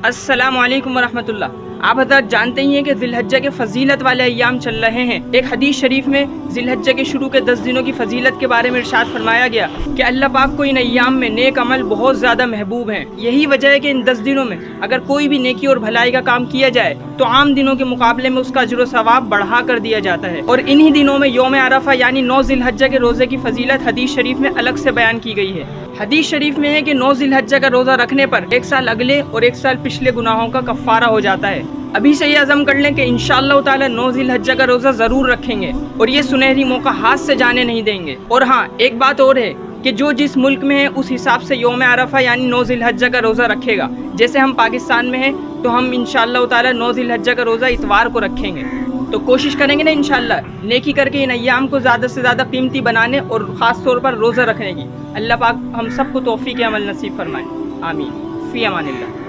अस्सलामु अलैकुम वरहमतुल्लाह। आप हज़रात जानते ही हैं कि ज़िलहज्जा के फ़जीलत वाले अय्याम चल रहे हैं। एक हदीस शरीफ में ज़िलहज्जा के शुरू के 10 दिनों की फ़जीलत के बारे में इरशाद फरमाया गया कि अल्लाह पाक को इन अय्याम में नेक अमल बहुत ज़्यादा महबूब हैं। यही वजह है कि इन 10 दिनों में अगर कोई भी नेकी और भलाई का काम किया जाए तो आम दिनों के मुकाबले में उसका अजर व सवाब बढ़ा कर दिया जाता है। और इन्हीं दिनों में यौम अरफा यानी 9 ज़िलहज्जा के रोज़े की फ़जीलत हदीस शरीफ में अलग से बयान की गई है। हदीस शरीफ में है कि 9 ज़िलहज्जा का रोज़ा रखने पर 1 साल अगले और 1 साल पिछले गुनाहों का कफ़ारा हो जाता है। अभी से ये अज़म कर लें कि इंशाअल्लाह ताला 9 ज़िलहज्जा का रोज़ा ज़रूर रखेंगे और ये सुनहरी मौका हाथ से जाने नहीं देंगे। और हाँ, एक बात और है कि जो जिस मुल्क में है उस हिसाब से यौम अरफा यानी 9 ज़िलहज्जा का रोज़ा रखेगा। जैसे हम पाकिस्तान में हैं तो हम इंशाअल्लाह ताला 9 ज़िलहज्जा का रोज़ा इतवार को रखेंगे। तो कोशिश करेंगे ना इंशाअल्लाह नेकी करके इन अय्याम को ज़्यादा से ज़्यादा कीमती बनाने और ख़ास तौर पर रोज़ा रखने की। अल्लाह पाक हम सबको तौफ़ीक़ अमल नसीब फरमाए। आमीन। फ़ी अमानिल्लाह।